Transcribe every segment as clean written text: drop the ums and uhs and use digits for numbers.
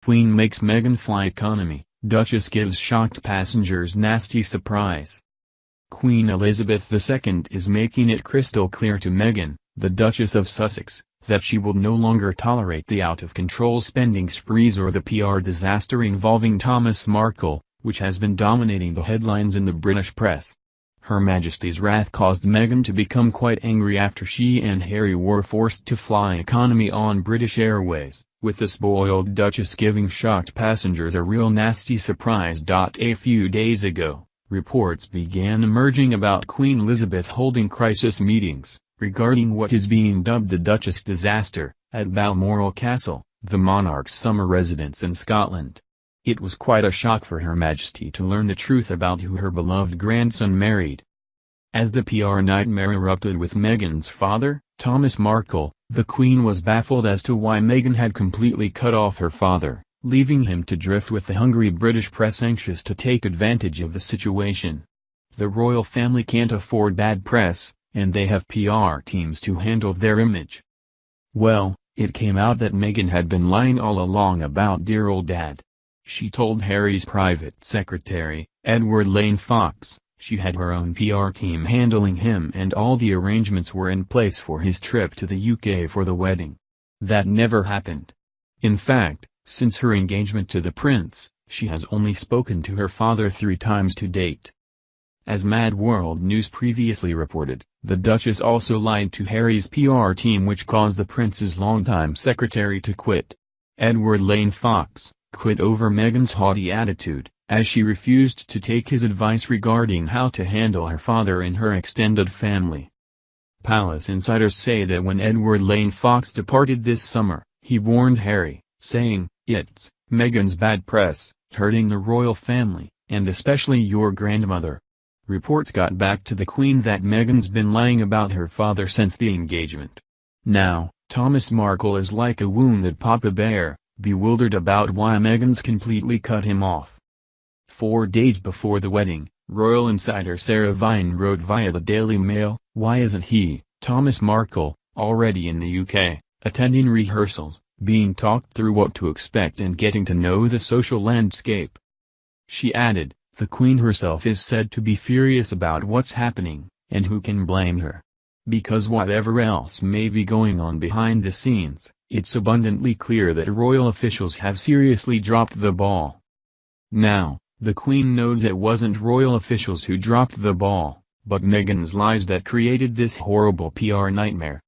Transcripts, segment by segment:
Queen makes Meghan fly economy, Duchess gives shocked passengers nasty surprise. Queen Elizabeth II is making it crystal clear to Meghan, the Duchess of Sussex, that she will no longer tolerate the out-of-control spending sprees or the PR disaster involving Thomas Markle, which has been dominating the headlines in the British press. Her Majesty's wrath caused Meghan to become quite angry after she and Harry were forced to fly economy on British Airways, with the spoiled Duchess giving shocked passengers a real nasty surprise. A few days ago, reports began emerging about Queen Elizabeth holding crisis meetings, regarding what is being dubbed the Duchess disaster, at Balmoral Castle, the monarch's summer residence in Scotland. It was quite a shock for Her Majesty to learn the truth about who her beloved grandson married. As the PR nightmare erupted with Meghan's father, Thomas Markle, the Queen was baffled as to why Meghan had completely cut off her father, leaving him to drift with the hungry British press anxious to take advantage of the situation. The royal family can't afford bad press, and they have PR teams to handle their image. Well, it came out that Meghan had been lying all along about dear old dad. She told Harry's private secretary, Edward Lane Fox, she had her own PR team handling him and all the arrangements were in place for his trip to the UK for the wedding. That never happened. In fact, since her engagement to the prince, she has only spoken to her father 3 times to date. As Mad World News previously reported, the Duchess also lied to Harry's PR team, which caused the prince's longtime secretary to quit. Edward Lane Fox quit over Meghan's haughty attitude, as she refused to take his advice regarding how to handle her father and her extended family. Palace insiders say that when Edward Lane Fox departed this summer, he warned Harry, saying, "It's Meghan's bad press, hurting the royal family, and especially your grandmother." Reports got back to the Queen that Meghan's been lying about her father since the engagement. Now, Thomas Markle is like a wounded papa bear, bewildered about why Meghan's completely cut him off. 4 days before the wedding, royal insider Sarah Vine wrote via the Daily Mail, "Why isn't he, Thomas Markle, already in the UK, attending rehearsals, being talked through what to expect and getting to know the social landscape?" She added, "The Queen herself is said to be furious about what's happening, and who can blame her? Because whatever else may be going on behind the scenes, it's abundantly clear that royal officials have seriously dropped the ball." Now, the Queen knows it wasn't royal officials who dropped the ball, but Meghan's lies that created this horrible PR nightmare.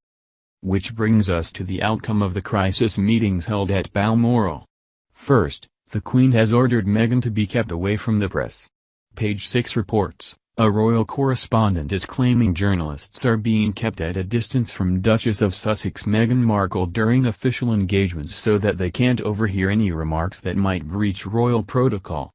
Which brings us to the outcome of the crisis meetings held at Balmoral. First, the Queen has ordered Meghan to be kept away from the press. Page 6 reports, a royal correspondent is claiming journalists are being kept at a distance from Duchess of Sussex Meghan Markle during official engagements so that they can't overhear any remarks that might breach royal protocol.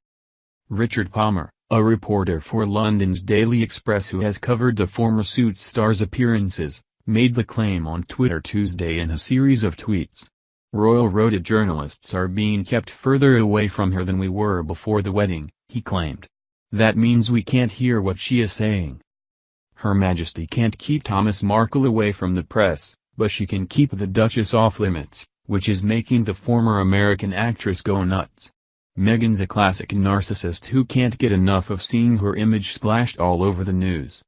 Richard Palmer, a reporter for London's Daily Express who has covered the former Suits star's appearances, made the claim on Twitter Tuesday in a series of tweets. Royal-roaded journalists are being kept further away from her than we were before the wedding, he claimed. That means we can't hear what she is saying. Her Majesty can't keep Thomas Markle away from the press, but she can keep the Duchess off limits, which is making the former American actress go nuts. Meghan's a classic narcissist who can't get enough of seeing her image splashed all over the news.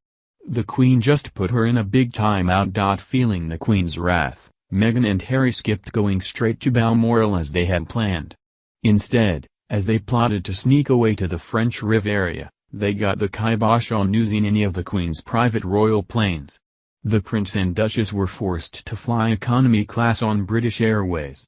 The Queen just put her in a big time out. Feeling the Queen's wrath, Meghan and Harry skipped going straight to Balmoral as they had planned. Instead, as they plotted to sneak away to the French Riviera, they got the kibosh on using any of the Queen's private royal planes. The Prince and Duchess were forced to fly economy class on British Airways.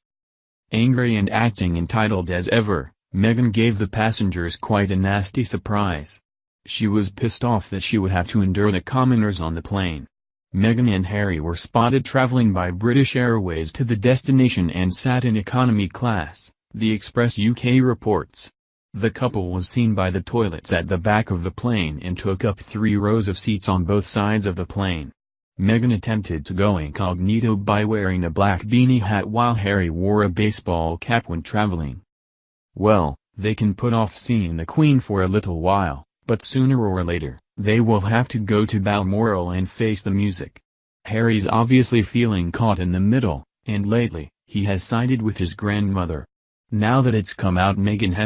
Angry and acting entitled as ever, Meghan gave the passengers quite a nasty surprise. She was pissed off that she would have to endure the commoners on the plane. Meghan and Harry were spotted traveling by British Airways to the destination and sat in economy class, the Express UK reports. The couple was seen by the toilets at the back of the plane and took up 3 rows of seats on both sides of the plane. Meghan attempted to go incognito by wearing a black beanie hat while Harry wore a baseball cap when traveling. Well, they can put off seeing the Queen for a little while, but sooner or later, they will have to go to Balmoral and face the music. Harry's obviously feeling caught in the middle, and lately, he has sided with his grandmother. Now that it's come out, Meghan has